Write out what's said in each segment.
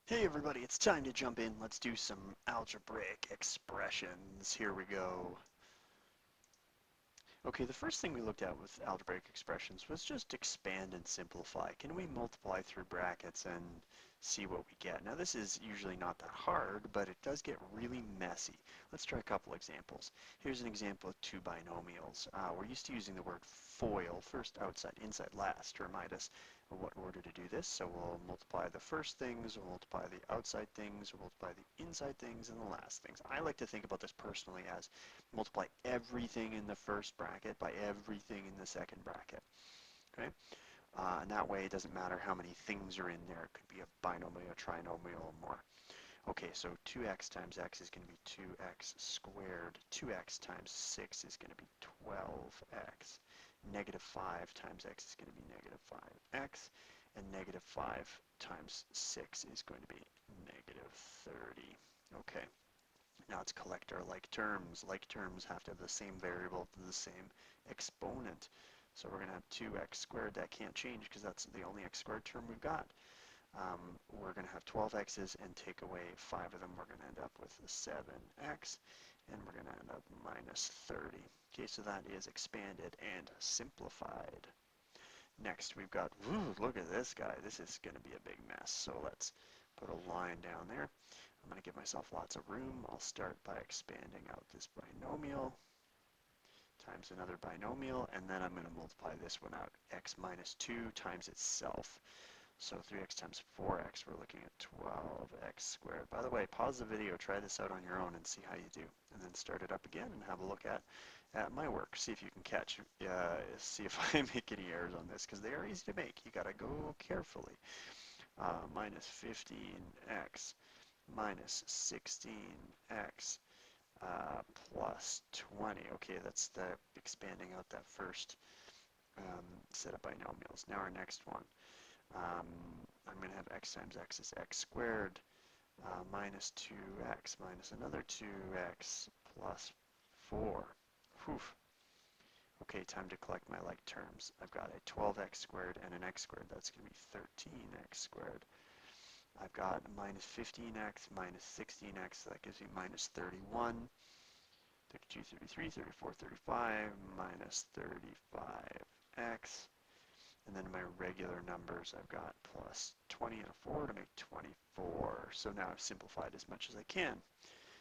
Hey everybody, it's time to jump in. Let's do some algebraic expressions. Here we go. Okay, the first thing we looked at with algebraic expressions was just expand and simplify. Can we multiply through brackets and see what we get? Now this is usually not that hard, but it does get really messy. Let's try a couple examples. Here's an example of two binomials. We're used to using the word FOIL, first, outside, inside, last, to remind us what order to do this. So we'll multiply the first things, we'll multiply the outside things, we'll multiply the inside things, and the last things. I like to think about this personally as multiply everything in the first bracket by everything in the second bracket. Okay? And that way it doesn't matter how many things are in there. It could be a binomial, a trinomial, or more. Okay, so 2x times x is going to be 2x squared. 2x times 6 is going to be 12x. Negative 5 times x is going to be negative 5x. And negative 5 times 6 is going to be negative 30. Okay. Now let's collect our like terms. Like terms have to have the same variable to the same exponent. So we're going to have 2x squared. That can't change because that's the only x squared term we've got. We're going to have 12x's and take away 5 of them. We're going to end up with 7x, and we're going to end up minus 30. Okay, so that is expanded and simplified. Next, we've got, look at this guy. This is going to be a big mess. So let's put a line down there. I'm going to give myself lots of room. I'll start by expanding out this binomial times another binomial, and then I'm going to multiply this one out. X minus 2 times itself. So 3x times 4x, we're looking at 12x squared. By the way, pause the video, try this out on your own and see how you do. And then start it up again and have a look at my work. See if you can catch, see if I make any errors on this, because they are easy to make. You got to go carefully. Minus 15x minus 16x plus 20. Okay, that's the expanding out that first set of binomials. Now our next one. I'm going to have x times x is x squared minus 2x minus another 2x plus 4. Whew. Okay, time to collect my like terms. I've got a 12x squared and an x squared. That's going to be 13x squared. I've got minus 15x minus 16x, so that gives me minus 31, 32, 33, 34, 35, minus 35x. And then my regular numbers, I've got plus 20 and a 4 to make 24. So now I've simplified as much as I can.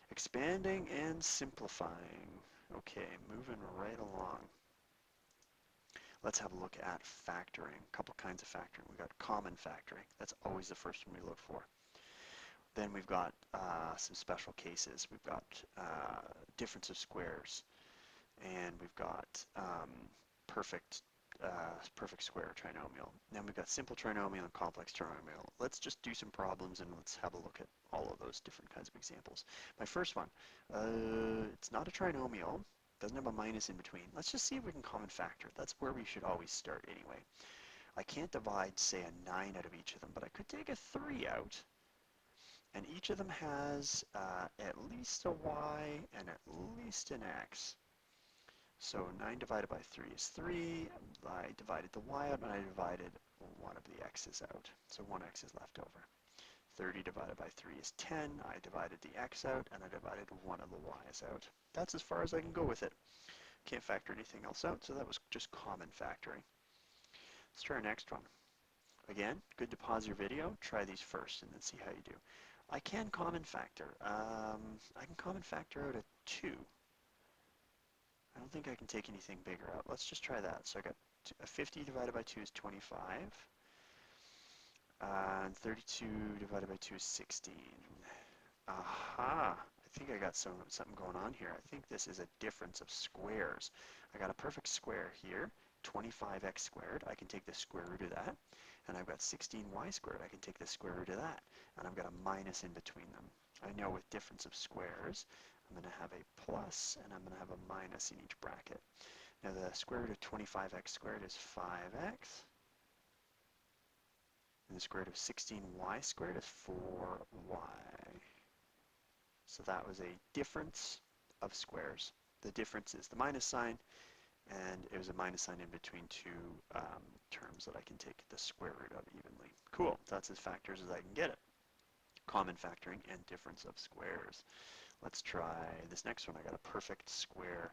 Expanding and simplifying. Okay, moving right along. Let's have a look at factoring. A couple kinds of factoring. We've got common factoring. That's always the first one we look for. Then we've got some special cases. We've got difference of squares, and we've got perfect square trinomial. Then we've got simple trinomial and complex trinomial. Let's just do some problems and let's have a look at all of those different kinds of examples. My first one, it's not a trinomial, doesn't have a minus in between. Let's just see if we can common factor. That's where we should always start anyway. I can't divide, say, a 9 out of each of them, but I could take a 3 out, and each of them has at least a y and at least an x. So 9 divided by 3 is 3. I divided the y out, and I divided one of the x's out. So one x is left over. 30 divided by 3 is 10. I divided the x out, and I divided one of the y's out. That's as far as I can go with it. Can't factor anything else out, so that was just common factoring. Let's try our next one. Again, good to pause your video. Try these first, and then see how you do. I can common factor. I can common factor out a 2. I don't think I can take anything bigger out. Let's just try that. So I got 50 divided by 2 is 25. And 32 divided by 2 is 16. Aha! I think I got something going on here. I think this is a difference of squares. I got a perfect square here, 25x squared. I can take the square root of that. And I've got 16y squared. I can take the square root of that. And I've got a minus in between them. I know with difference of squares, I'm going to have a plus and I'm going to have a minus in each bracket. Now the square root of 25x squared is 5x. And the square root of 16y squared is 4y. So that was a difference of squares. The difference is the minus sign, and it was a minus sign in between two terms that I can take the square root of evenly. Cool, that's as factors as I can get it. common factoring, and difference of squares. Let's try this next one. I got a perfect square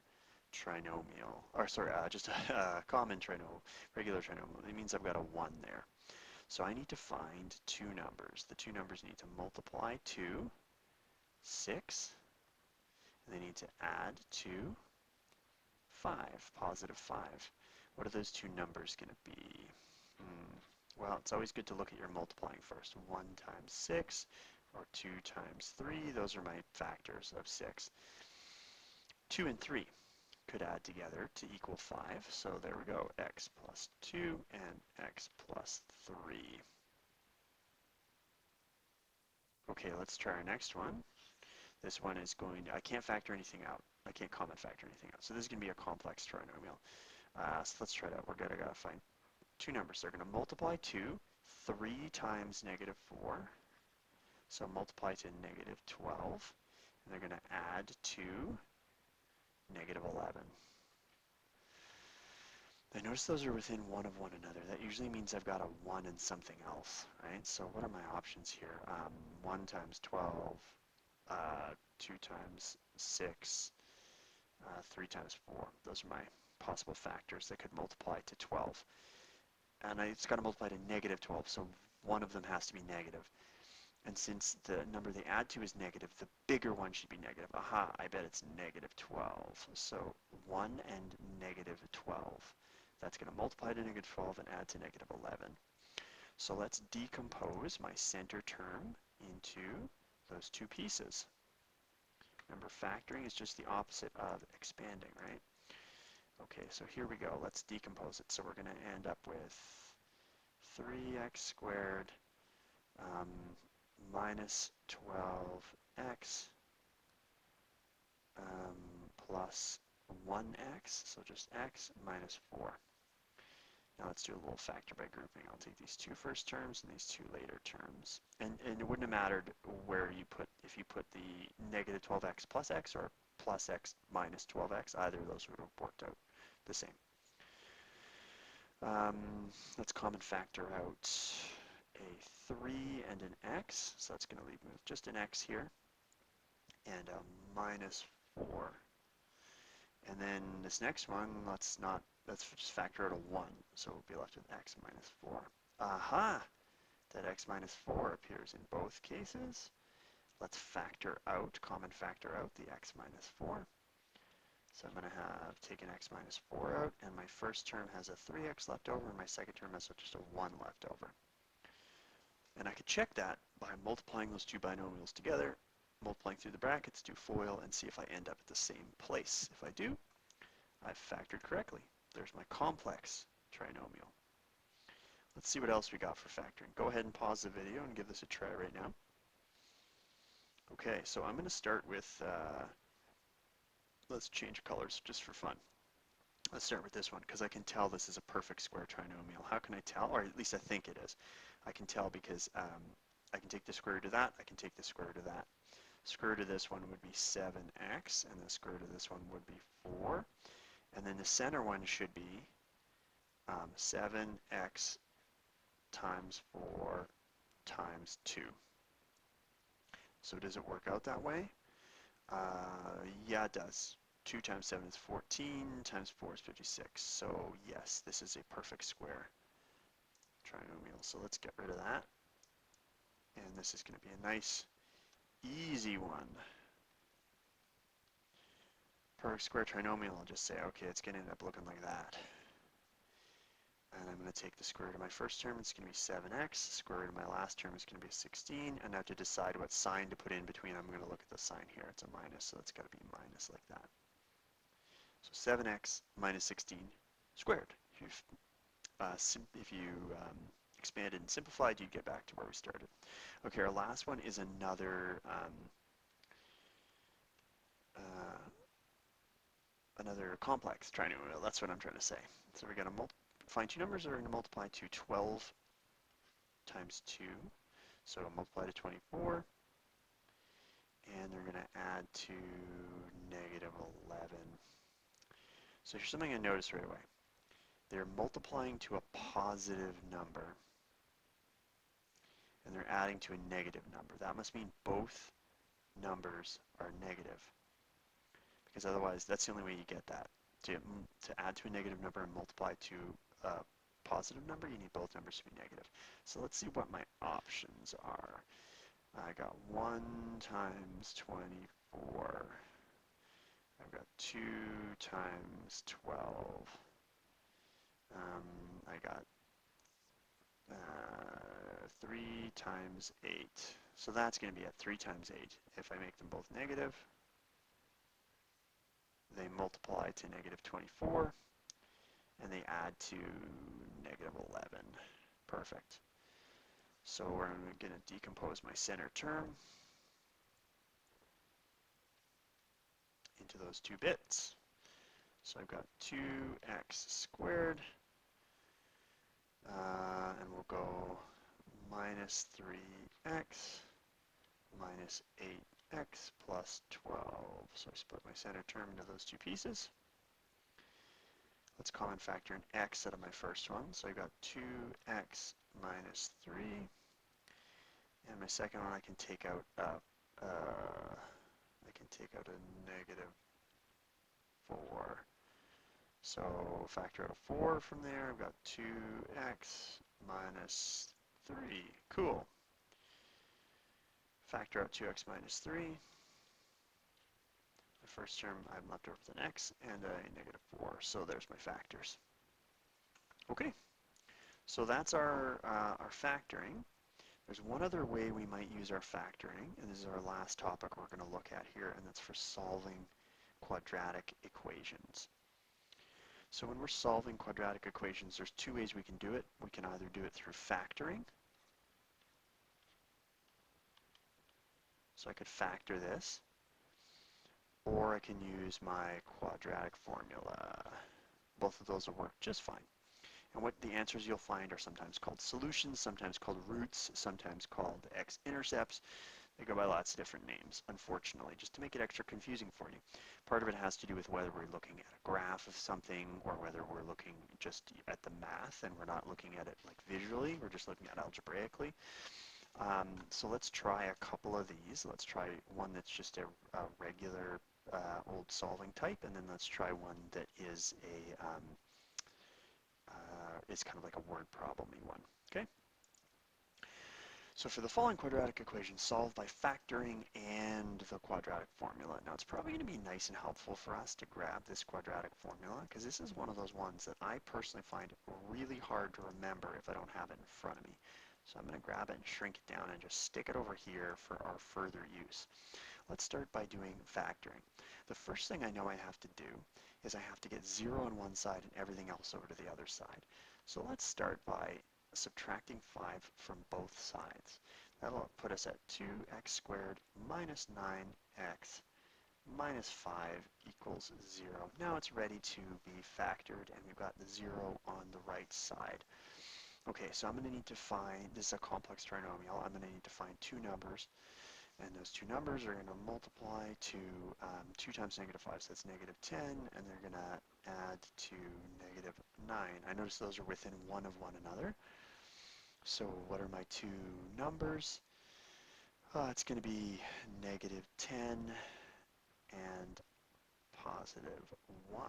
trinomial, or sorry, just a common trinomial, regular trinomial. It means I've got a 1 there. So I need to find two numbers. The two numbers need to multiply to 6, and they need to add to 5, positive 5. What are those two numbers going to be? Well, it's always good to look at your multiplying first. 1 times 6, or 2 times 3, those are my factors of 6. 2 and 3 could add together to equal 5, so there we go, x plus 2 and x plus 3. Okay, let's try our next one. This one is going to, I can't factor anything out. I can't common factor anything out. So this is going to be a complex trinomial. So let's try it out. We're going to find two numbers. They're going to multiply to 3 times negative 4. So multiply to negative 12. And they're going to add to negative 11. I notice those are within one of one another. That usually means I've got a 1 and something else, right? So what are my options here? 1 times 12, 2 times 6, 3 times 4. Those are my possible factors that could multiply to 12. And it's got to multiply to negative 12, so one of them has to be negative. And since the number they add to is negative, the bigger one should be negative. Aha, I bet it's negative 12. So 1 and negative 12. That's going to multiply to negative 12 and add to negative 11. So let's decompose my center term into those two pieces. Remember, factoring is just the opposite of expanding, right? Okay, so here we go. Let's decompose it. So we're going to end up with 3x squared minus 12x plus 1x, so just x minus 4. Now let's do a little factor by grouping. I'll take these two first terms and these two later terms. And it wouldn't have mattered where you put, if you put the negative 12x plus x or plus x minus 12x, either of those would have worked out the same. Let's common factor out a 3 and an x, so that's going to leave me with just an x here, and a minus 4. And then this next one, let's just factor out a 1, so we'll be left with x minus 4. Aha! That x minus 4 appears in both cases. Let's factor out, common factor out the x minus 4. So I'm going to have taken x minus 4 out, and my first term has a 3x left over, and my second term has just a 1 left over. And I could check that by multiplying those two binomials together, multiplying through the brackets, do FOIL, and see if I end up at the same place. If I do, I've factored correctly. There's my complex trinomial. Let's see what else we got for factoring. Go ahead and pause the video and give this a try right now. Okay, so I'm going to start with, let's change colors just for fun. Let's start with this one, because I can tell this is a perfect square trinomial. How can I tell? Or at least I think it is. I can tell because I can take the square root of that, I can take the square root of that. Square root of this one would be 7x, and the square root of this one would be 4. And then the center one should be 7x times 4 times 2. So does it work out that way? Yeah, it does. 2 times 7 is 14, times 4 is 56. So yes, this is a perfect square trinomial. So let's get rid of that. And this is going to be a nice, easy one. Perfect square trinomial, I'll just say, okay, it's going to end up looking like that. And I'm going to take the square root of my first term, it's going to be 7x. Square root of my last term is going to be 16. And now to decide what sign to put in between, I'm going to look at the sign here. It's a minus, so it's got to be minus like that. So 7x minus 16 squared. If you expanded and simplified, you'd get back to where we started. Okay, our last one is another another complex trinomial. That's what I'm trying to say. So we're going to find two numbers that are going to multiply to 12 times 2. So multiply to 24. And they're going to add to negative 11. So here's something I noticed right away. They're multiplying to a positive number. and they're adding to a negative number. That must mean both numbers are negative, because otherwise that's the only way you get that. To add to a negative number and multiply to a positive number, you need both numbers to be negative. So let's see what my options are. I got 1 times 24. I've got 2 times 12. I got 3 times 8. So that's going to be at 3 times 8. If I make them both negative, they multiply to negative 24, and they add to negative 11. Perfect. So we're going to decompose my center term into those two bits. So I've got 2x squared, and we'll go minus 3x minus 8x plus 12. So I split my center term into those two pieces. Let's common factor an x out of my first one. So I've got 2x minus 3. And my second one I can take out a negative 4. So factor out a 4 from there. I've got 2x minus 3. Cool. Factor out 2x minus 3. The first term I'm left over with an x and a negative 4. So there's my factors. Okay. So that's our factoring. There's one other way we might use our factoring, and this is our last topic we're going to look at here, and that's for solving quadratic equations. So when we're solving quadratic equations, there's two ways we can do it. We can either do it through factoring. So I could factor this, or I can use my quadratic formula. Both of those will work just fine. And what the answers you'll find are sometimes called solutions, sometimes called roots, sometimes called x-intercepts. They go by lots of different names, unfortunately, just to make it extra confusing for you. Part of it has to do with whether we're looking at a graph of something or whether we're looking just at the math and we're not looking at it like visually, we're just looking at algebraically. So let's try a couple of these. Let's try one that's just a regular old solving type, and then let's try one that is is kind of like a word problem-y one. Okay? So for the following quadratic equation, solve by factoring and the quadratic formula. Now it's probably going to be nice and helpful for us to grab this quadratic formula, because this is one of those ones that I personally find really hard to remember if I don't have it in front of me. So I'm going to grab it and shrink it down and just stick it over here for our further use. Let's start by doing factoring. The first thing I know I have to do is I have to get 0 on one side and everything else over to the other side. So let's start by subtracting 5 from both sides. That'll put us at 2x squared minus 9x minus 5 equals 0. Now it's ready to be factored, and we've got the 0 on the right side. Okay, so I'm going to need to find, this is a complex trinomial, I'm going to need to find two numbers, and those two numbers are going to multiply to 2 times negative 5, so that's negative 10, and they're going to add to negative 9. I notice those are within one of one another. So what are my two numbers? It's going to be negative 10 and positive 1.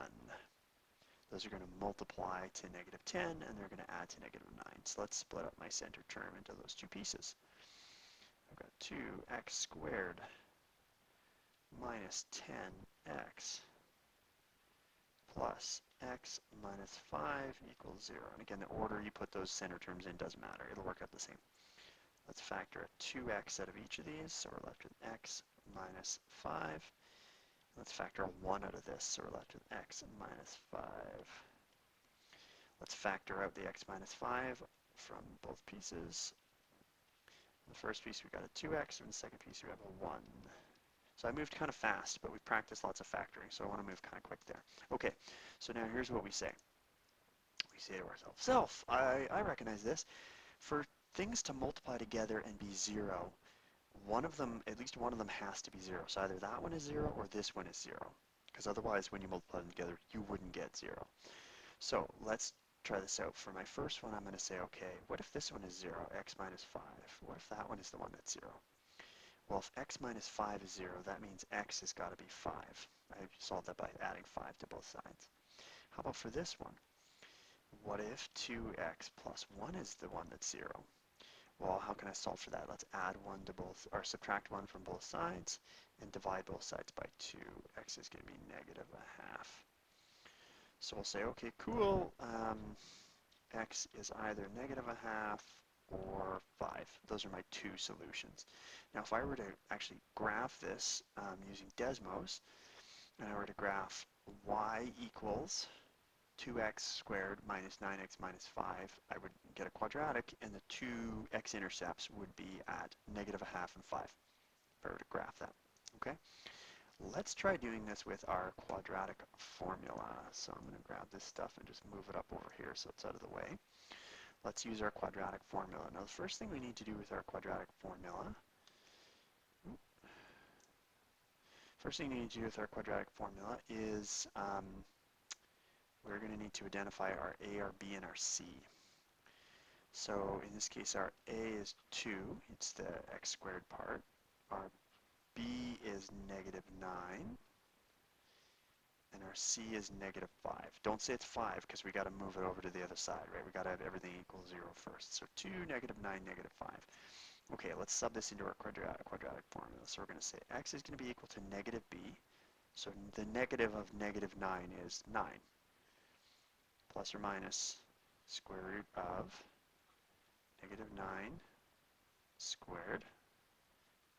Those are going to multiply to negative 10, and they're going to add to negative 9. So let's split up my center term into those two pieces. I've got 2x squared minus 10x plus x minus 5 equals 0. And again, the order you put those center terms in doesn't matter. It'll work out the same. Let's factor a 2x out of each of these, so we're left with x minus 5. Let's factor a 1 out of this, so we're left with x minus 5. Let's factor out the x minus 5 from both pieces. In the first piece we got a 2x, and in the second piece we have a 1. So I moved kind of fast, but we've practiced lots of factoring, so I want to move kind of quick there. Okay, so now here's what we say. We say to ourselves, self, I recognize this. For things to multiply together and be 0, one of them, at least one of them has to be 0. So either that one is 0 or this one is 0. Because otherwise, when you multiply them together, you wouldn't get 0. So let's try this out. For my first one, I'm going to say, okay, what if this one is 0, x minus 5? What if that one is the one that's 0? Well, if x minus 5 is 0, that means x has got to be 5. I solved that by adding 5 to both sides. How about for this one? What if 2x plus 1 is the one that's 0? Well, how can I solve for that? Let's add 1 to both, or subtract 1 from both sides, and divide both sides by 2. X is going to be negative a half. So we'll say, okay, cool. X is either negative a half or 5. Those are my two solutions. Now, if I were to actually graph this using Desmos, and I were to graph y equals 2x squared minus 9x minus 5, I would get a quadratic, and the two x-intercepts would be at negative a half and 5, if I were to graph that. Okay? Let's try doing this with our quadratic formula. So I'm going to grab this stuff and just move it up over here so it's out of the way. Let's use our quadratic formula. Now, the first thing we need to do with our quadratic formula, is we're going to need to identify our a, our b, and our c. So in this case, our a is 2. It's the x squared part. Our b is negative 9. And our c is negative 5. Don't say it's 5 because we got to move it over to the other side, right? We got to have everything equal 0 first. So 2, negative 9, negative 5. Okay, let's sub this into our quadratic formula. So we're going to say x is going to be equal to negative b. So the negative of negative 9 is 9. Plus or minus square root of negative 9 squared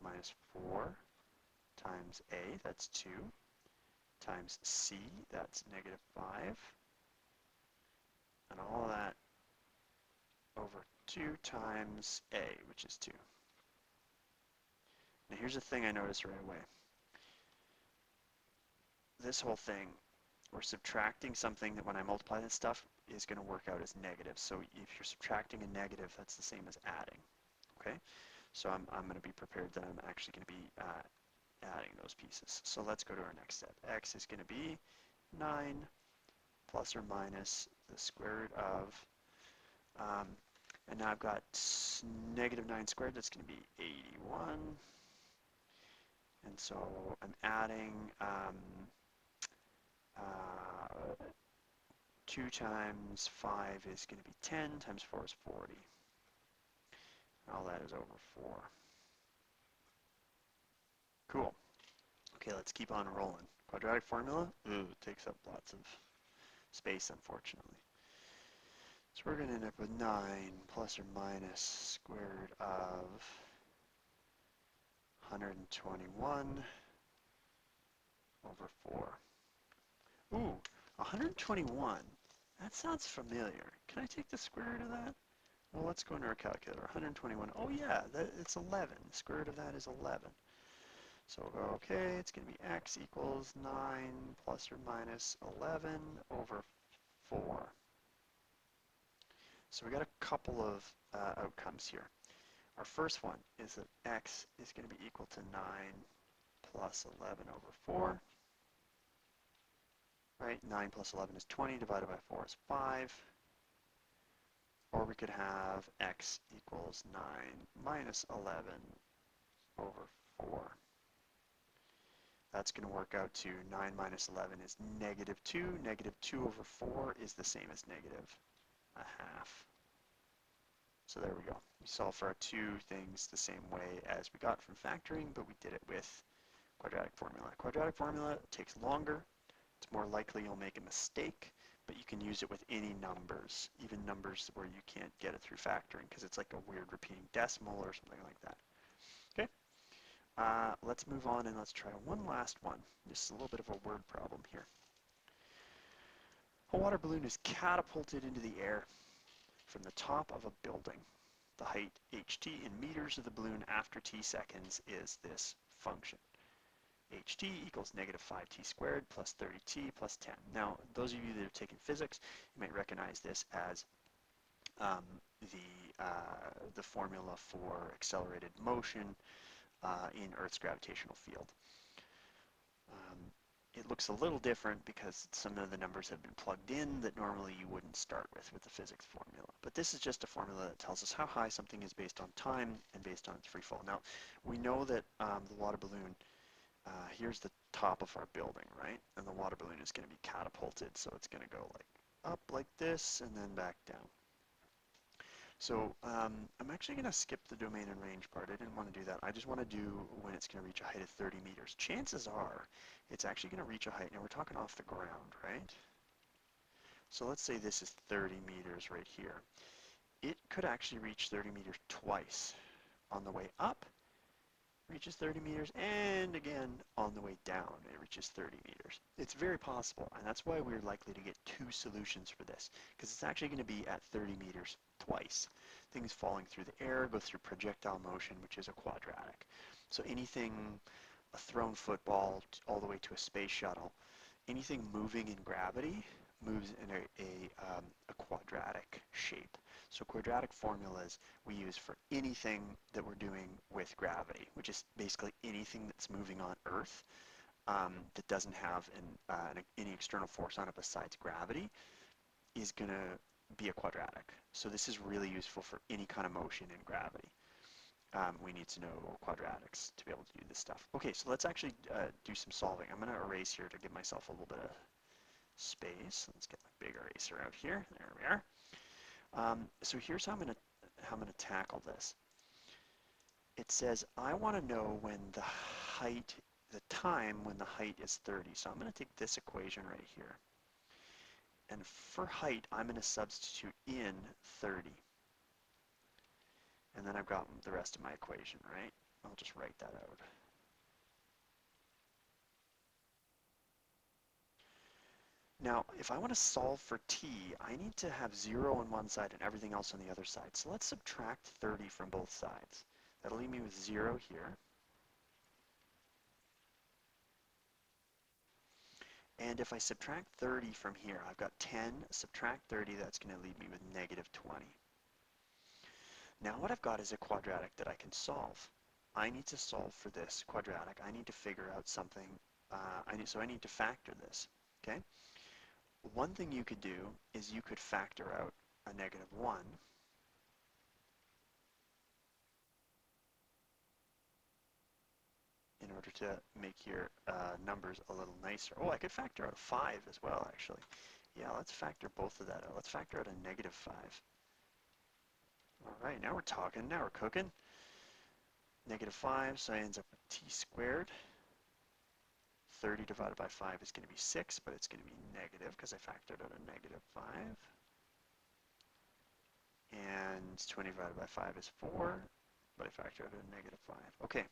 minus 4 times a, that's 2, times c, that's negative 5, and all of that over 2 times a, which is 2. Now here's the thing I noticed right away. This whole thing, we're subtracting something that when I multiply this stuff is going to work out as negative. So if you're subtracting a negative, that's the same as adding. Okay? So I'm going to be prepared that I'm actually going to be adding those pieces. So let's go to our next step. X is going to be 9 plus or minus the square root of, and now I've got negative 9 squared, that's going to be 81. And so I'm adding 2 times 5 is going to be 10, times 4 is 40. And all that is over 4. Cool. Okay, let's keep on rolling. Quadratic formula, it takes up lots of space, unfortunately. So we're going to end up with 9 plus or minus square root of 121 over 4. Ooh, 121. That sounds familiar. Can I take the square root of that? Well, let's go into our calculator. 121. Oh yeah, it's 11. The square root of that is 11. So we'll go, okay, it's going to be x equals 9 plus or minus 11 over 4. So we got a couple of outcomes here. Our first one is that x is going to be equal to 9 plus 11 over 4. Right, 9 plus 11 is 20, divided by 4 is 5. Or we could have x equals 9 minus 11 over 4. That's going to work out to 9 minus 11 is negative 2. Negative 2 over 4 is the same as negative a half. So there we go. We solve for our two things the same way as we got from factoring, but we did it with quadratic formula. Quadratic formula takes longer. It's more likely you'll make a mistake, but you can use it with any numbers, even numbers where you can't get it through factoring because it's like a weird repeating decimal or something like that. Okay? Let's move on and let's try one last one. Just a little bit of a word problem here. A water balloon is catapulted into the air from the top of a building. The height ht in meters of the balloon after t seconds is this function. ht equals negative 5t squared plus 30t plus 10. Now, those of you that have taken physics, you might recognize this as the formula for accelerated motion in Earth's gravitational field. it looks a little different because some of the numbers have been plugged in that normally you wouldn't start with the physics formula. But this is just a formula that tells us how high something is based on time and based on its free fall. Now, we know that the water balloon, here's the top of our building, right? And the water balloon is going to be catapulted, so it's going to go like up like this and then back down. So I'm actually going to skip the domain and range part. I didn't want to do that. I just want to do when it's going to reach a height of 30 meters. Chances are it's actually going to reach a height. Now we're talking off the ground, right? So let's say this is 30 meters right here. It could actually reach 30 meters twice. On the way up, reaches 30 meters, and again on the way down it reaches 30 meters. It's very possible, and that's why we're likely to get two solutions for this, because it's actually going to be at 30 meters twice. Things falling through the air go through projectile motion, which is a quadratic. So anything, a thrown football all the way to a space shuttle, anything moving in gravity moves in a quadratic shape. So quadratic formulas we use for anything that we're doing with gravity, which is basically anything that's moving on Earth that doesn't have any external force on it besides gravity is going to be a quadratic. So this is really useful for any kind of motion in gravity. We need to know quadratics to be able to do this stuff. Okay, so let's actually do some solving. I'm going to erase here to give myself a little bit of space. Let's get my big eraser out here. There we are. So here's how I'm going to tackle this. It says I want to know when the time when the height is 30. So I'm going to take this equation right here. And for height, I'm going to substitute in 30. And then I've got the rest of my equation, right? I'll just write that out. Now, if I want to solve for t, I need to have 0 on one side and everything else on the other side. So let's subtract 30 from both sides. That'll leave me with 0 here. And if I subtract 30 from here, I've got 10, subtract 30, that's going to leave me with negative 20. Now what I've got is a quadratic that I can solve. I need to solve for this quadratic. I need to figure out something, so I need to factor this, okay? One thing you could do is you could factor out a negative 1. In order to make your numbers a little nicer. Oh, I could factor out a 5 as well, actually. Yeah, let's factor both of that out. Let's factor out a negative 5. All right, now we're talking. Now we're cooking. Negative 5, so I ends up with t squared. 30 divided by 5 is going to be 6, but it's going to be negative because I factored out a negative 5. And 20 divided by 5 is 4, but I factored out a negative 5. Okay.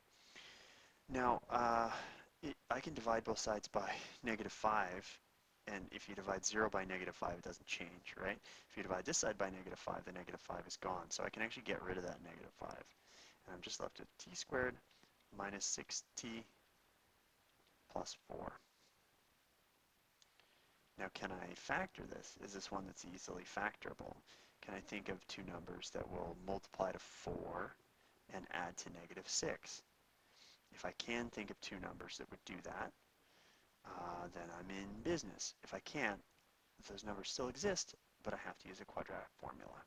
Now, I can divide both sides by negative 5, and if you divide 0 by negative 5, it doesn't change, right? If you divide this side by negative 5, the negative 5 is gone. So I can actually get rid of that negative 5. And I'm just left with t squared minus 6t plus 4. Now, can I factor this? Is this one that's easily factorable? Can I think of two numbers that will multiply to 4 and add to negative 6? If I can think of two numbers that would do that, then I'm in business. If I can't, those numbers still exist, but I have to use a quadratic formula.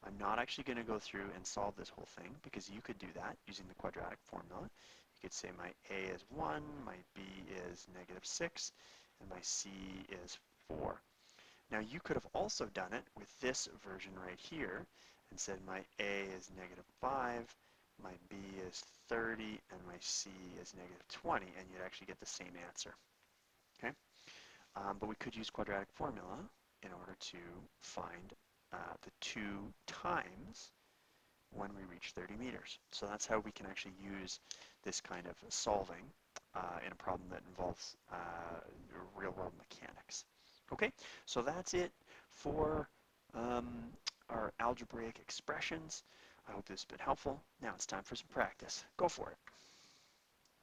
I'm not actually going to go through and solve this whole thing because you could do that using the quadratic formula. You could say my a is 1, my b is negative 6, and my c is 4. Now you could have also done it with this version right here and said my a is negative 5, my b is 30, and my c is negative 20, and you'd actually get the same answer. Okay? But we could use quadratic formula in order to find the two times when we reach 30 meters. So that's how we can actually use this kind of solving in a problem that involves real-world mechanics. Okay, so that's it for our algebraic expressions. I hope this has been helpful. Now it's time for some practice. Go for it.